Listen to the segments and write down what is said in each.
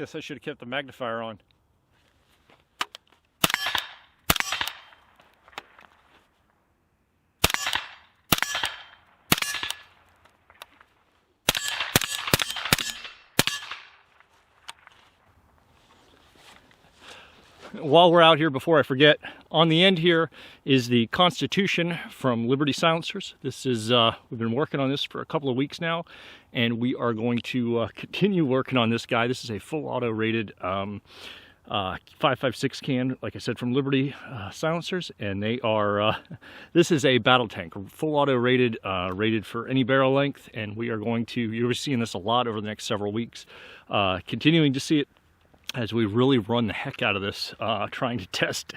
Guess I should have kept the magnifier on. While we're out here, before I forget, on the end here is the Constitution from Liberty Silencers. This is, we've been working on this for a couple of weeks now, and we are going to continue working on this guy. This is a full auto rated 5.56 can, like I said, from Liberty Silencers, and they are, this is a battle tank, full auto rated, rated for any barrel length, and we are going to, you'll be seeing this a lot over the next several weeks, continuing to see it as we really run the heck out of this, trying to test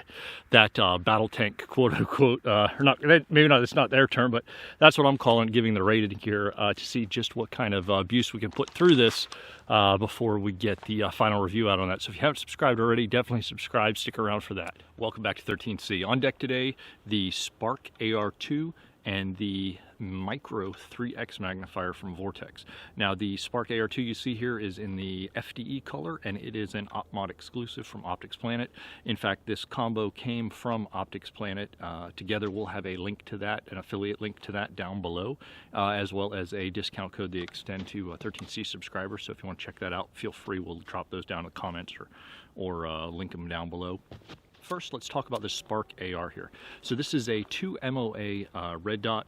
that battle tank, quote unquote, or not, maybe not, it's not their term, but that's what I'm calling giving the rating here, to see just what kind of abuse we can put through this before we get the final review out on that. So if you haven't subscribed already, definitely subscribe, stick around for that. Welcome back to 13C. On deck today, the Sparc AR2 and the Micro 3X magnifier from Vortex. Now the Sparc AR2 you see here is in the FDE color, and it is an OPMOD exclusive from Optics Planet. In fact, this combo came from Optics Planet. Together we'll have a link to that, an affiliate link to that down below, as well as a discount code they extend to 13C subscribers. So if you want to check that out, feel free. We'll drop those down in the comments or link them down below. First, let's talk about the Sparc AR here. So this is a 2 MOA red dot.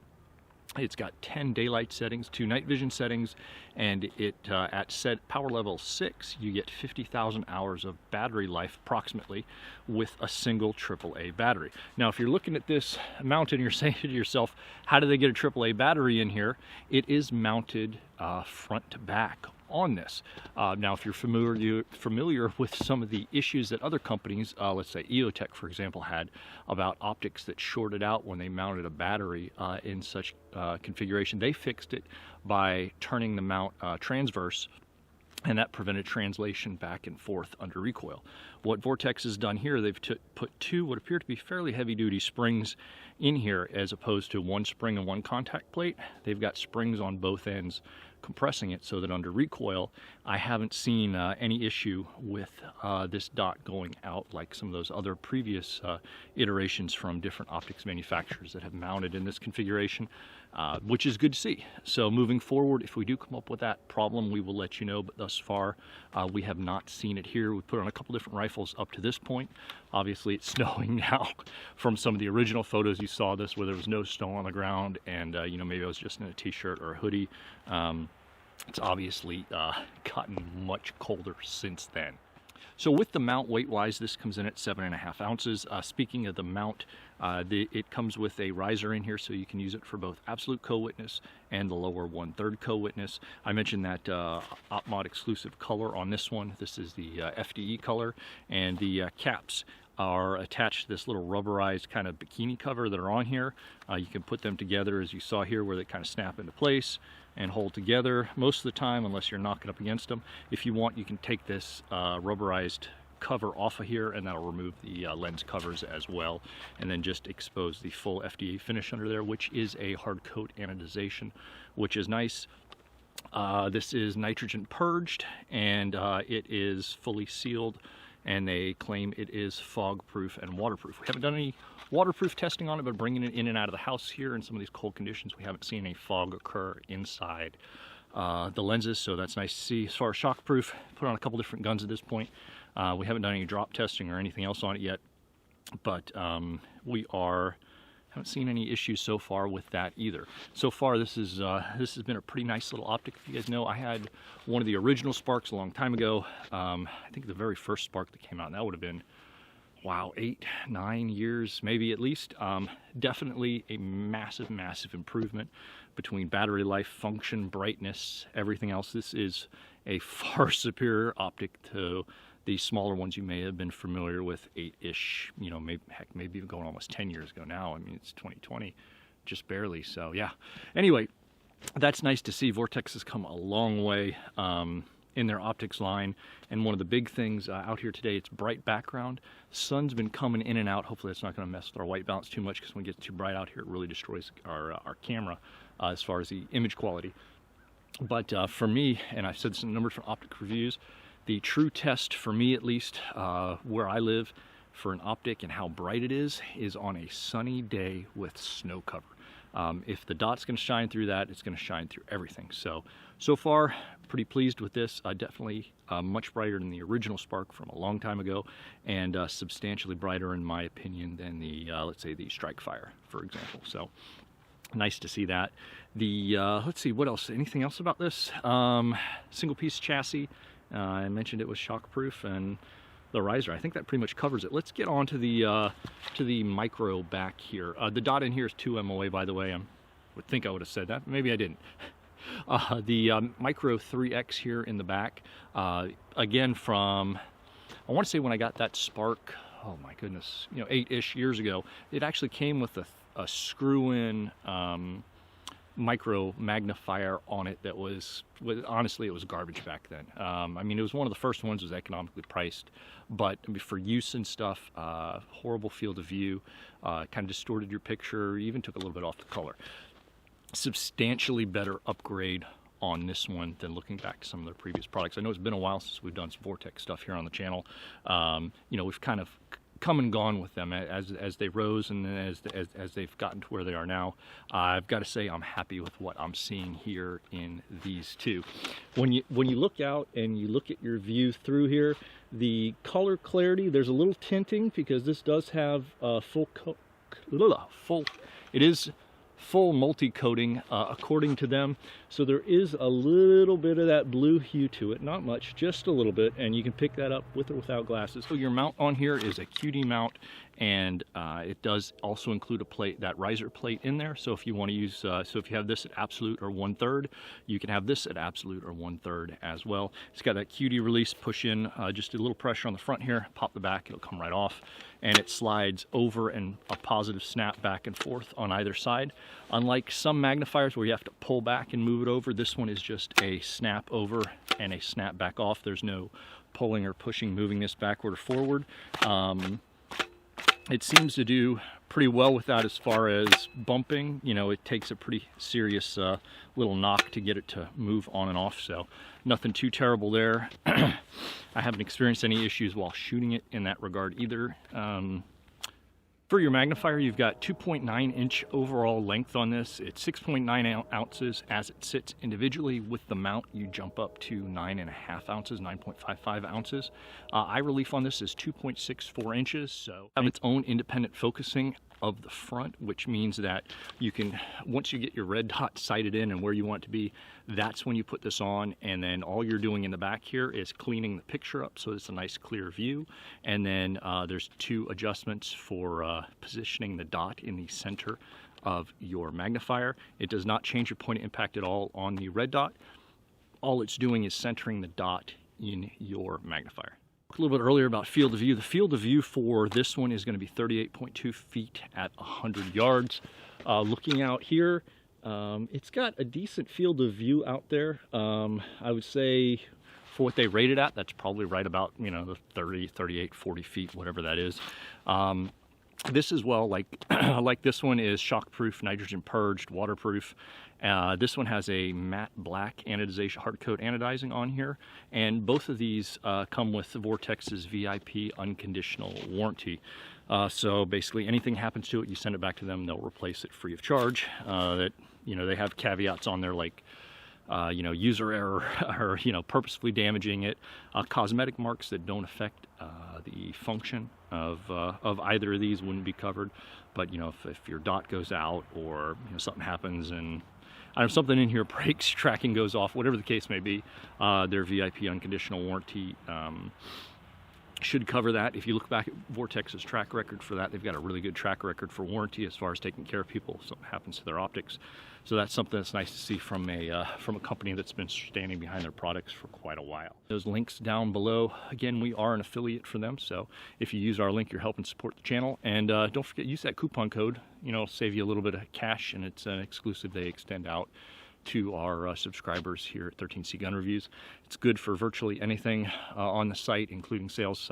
It's got 10 daylight settings, 2 night vision settings, and it at set power level 6, you get 50,000 hours of battery life approximately with a single AAA battery. Now, if you're looking at this mounted and you're saying to yourself, how do they get a AAA battery in here? It is mounted front to back on this. Now, if you're familiar with some of the issues that other companies, let's say EOTech, for example, had about optics that shorted out when they mounted a battery in such configuration, they fixed it by turning the mount transverse, and that prevented translation back and forth under recoil. What Vortex has done here, they've put 2 what appear to be fairly heavy-duty springs in here, as opposed to 1 spring and 1 contact plate. They've got springs on both ends compressing it so that under recoil, I haven't seen any issue with this dot going out like some of those other previous iterations from different optics manufacturers that have mounted in this configuration, which is good to see. So moving forward, if we do come up with that problem, we will let you know, but thus far we have not seen it here. We put on a couple different rifles up to this point. Obviously it's snowing now from some of the original photos you saw this where there was no snow on the ground, and you know, maybe I was just in a t-shirt or a hoodie. It's obviously gotten much colder since then. So with the mount weight-wise, this comes in at 7.5 ounces. Speaking of the mount, it comes with a riser in here, so you can use it for both absolute co-witness and the lower 1/3 co-witness. I mentioned that OPMOD exclusive color on this one. This is the FDE color, and the caps are attached to this little rubberized kind of bikini cover that are on here. You can put them together, as you saw here, where they kind of snap into place and hold together most of the time, unless you're knocking up against them. If you want, you can take this rubberized cover off of here, and that'll remove the lens covers as well, and then just expose the full FDA finish under there, which is a hard coat anodization, which is nice. This is nitrogen purged, and it is fully sealed, and they claim it is fog proof and waterproof. We haven't done any waterproof testing on it, but bringing it in and out of the house here in some of these cold conditions, we haven't seen any fog occur inside the lenses, so that's nice to see. As far as shockproof, put on a couple different guns at this point. We haven't done any drop testing or anything else on it yet, but we haven't seen any issues so far with that either. So far, this has been a pretty nice little optic. If you guys know, I had one of the original Sparcs a long time ago. I think the very first Sparc that came out, and that would have been, wow, 8, 9 years, maybe at least. Definitely a massive, massive improvement between battery life, function, brightness, everything else. This is a far superior optic to the smaller ones you may have been familiar with 8-ish, you know, maybe, heck, maybe even going almost 10 years ago now. I mean, it's 2020, just barely, so yeah. Anyway, that's nice to see. Vortex has come a long way in their optics line, and one of the big things out here today, it's bright background. Sun's been coming in and out. Hopefully that's not going to mess with our white balance too much, because when it gets too bright out here, it really destroys our camera as far as the image quality. But for me, and I've said this in a number of different optic reviews, The true test for me, at least, where I live, for an optic and how bright it is on a sunny day with snow cover. If the dot's going to shine through that, it's going to shine through everything. So far, pretty pleased with this. Definitely much brighter than the original Sparc from a long time ago, and substantially brighter, in my opinion, than the, let's say, the Strike Fire, for example. So nice to see that. The let's see, what else? Anything else about this? Single piece chassis. I mentioned it was shockproof, and the riser, I think that pretty much covers it. Let's get on to the micro back here. The dot in here is 2 MOA, by the way. I would think I would have said that, but maybe I didn't. The micro 3X here in the back, again from, I want to say when I got that Sparc, oh my goodness, 8-ish years ago, it actually came with a screw-in micro magnifier on it that was honestly, it was garbage back then. I mean, it was one of the first ones, was economically priced, but for use and stuff, horrible field of view, kind of distorted your picture, even took a little bit off the color. Substantially better upgrade on this one than looking back to some of their previous products. I know it's been a while since we've done some Vortex stuff here on the channel. We've kind of come and gone with them as they rose, and as they've gotten to where they are now. I've got to say I'm happy with what I'm seeing here in these two. When you look out and you look at your view through here, the color clarity, there's a little tinting because this does have it is full multi-coating according to them, so there is a little bit of that blue hue to it, not much, just a little bit, and you can pick that up with or without glasses. So your mount on here is a QD mount, and it does also include a plate, that riser plate in there. So if you want to use, so if you have this at absolute or 1/3, you can have this at absolute or 1/3 as well. It's got that QD release, push in, just a little pressure on the front here, pop the back, it'll come right off, and it slides over and a positive snap back and forth on either side. Unlike some magnifiers where you have to pull back and move it over, this one is just a snap over and a snap back off. There's no pulling or pushing, moving this backward or forward. It seems to do pretty well with that as far as bumping. It takes a pretty serious little knock to get it to move on and off, so nothing too terrible there. I haven't experienced any issues while shooting it in that regard either. For your magnifier, you've got 2.9-inch overall length on this. It's 6.9 ounces as it sits individually. With the mount, you jump up to 9.5 ounces, 9.55 ounces. Eye relief on this is 2.64 inches, so have its own independent focusing of the front, which means that you can, once you get your red dot sighted in and where you want it to be, that's when you put this on, and then all you're doing in the back here is cleaning the picture up so it's a nice clear view. And then there's 2 adjustments for positioning the dot in the center of your magnifier. It does not change your point of impact at all on the red dot. All it's doing is centering the dot in your magnifier. A little bit earlier about field of view. The field of view for this one is going to be 38.2 feet at 100 yards. Looking out here, it's got a decent field of view out there. I would say for what they rated at, that's probably right about, the 30, 38, 40 feet, whatever that is. This as well, like this one, is shockproof, nitrogen purged, waterproof. This one has a matte black anodization, hard coat anodizing on here, and both of these come with Vortex's VIP unconditional warranty. So basically, anything happens to it, you send it back to them, they'll replace it free of charge. They have caveats on there like user error or purposefully damaging it, cosmetic marks that don't affect the function of either of these wouldn't be covered. But if your dot goes out, or something happens and something in here breaks, tracking goes off, whatever the case may be, their VIP unconditional warranty should cover that. If you look back at Vortex's track record for that, they've got a really good track record for warranty as far as taking care of people if something happens to their optics. So that's something that's nice to see from a company that's been standing behind their products for quite a while. Those links down below, again, we are an affiliate for them, so if you use our link, you're helping support the channel. And don't forget, use that coupon code. It'll save you a little bit of cash, and it's an exclusive they extend out to our subscribers here at 13C Gun Reviews. It's good for virtually anything on the site, including sales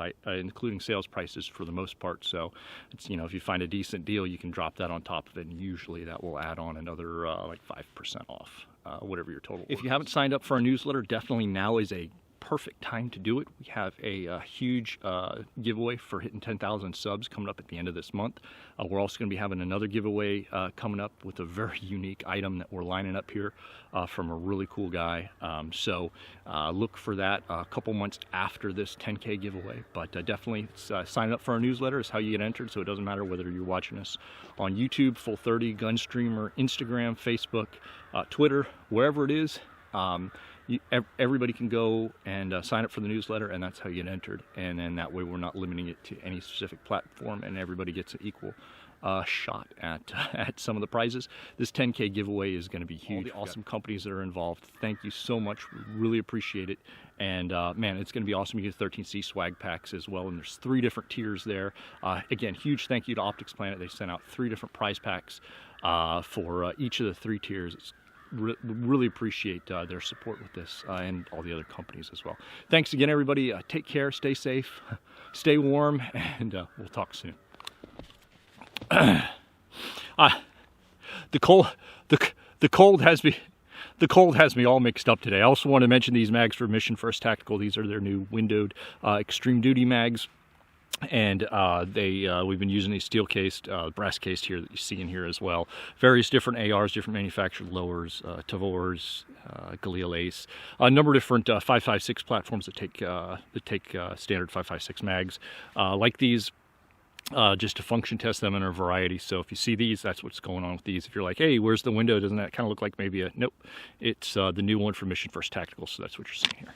prices for the most part. So it's, if you find a decent deal, you can drop that on top of it, and usually that will add on another like 5% off whatever your total. If you haven't signed up for our newsletter, definitely now is a perfect time to do it. We have a huge giveaway for hitting 10,000 subs coming up at the end of this month. We're also going to be having another giveaway coming up with a very unique item that we're lining up here from a really cool guy. So look for that a couple months after this 10K giveaway. But definitely sign up for our newsletter is how you get entered, so it doesn't matter whether you're watching us on YouTube, Full30, Gunstreamer, Instagram, Facebook, Twitter, wherever it is. Everybody can go and sign up for the newsletter, and that's how you get entered. And then that way we're not limiting it to any specific platform, and everybody gets an equal shot at some of the prizes. This 10K giveaway is going to be huge. All the awesome companies that are involved, thank you so much. We really appreciate it. And man, it's going to be awesome. You get 13C swag packs as well, and there's 3 different tiers there. Again, huge thank you to Optics Planet. They sent out 3 different prize packs for each of the 3 tiers. It's really appreciate their support with this and all the other companies as well. Thanks again, everybody. Take care, stay safe, stay warm, and we'll talk soon. The cold has me all mixed up today. I also want to mention these mags for Mission First Tactical. These are their new windowed extreme duty mags. And we've been using these steel cased, brass cased here that you see in here as well. Various different ARs, different manufactured lowers, Tavors, Galil Ace, a number of different 5.56 platforms that take standard 5.56 mags like these. Just to function test them in a variety. So if you see these, that's what's going on with these. If you're like, hey, where's the window? Doesn't that kind of look like maybe a... Nope. It's the new one for Mission First Tactical, so that's what you're seeing here.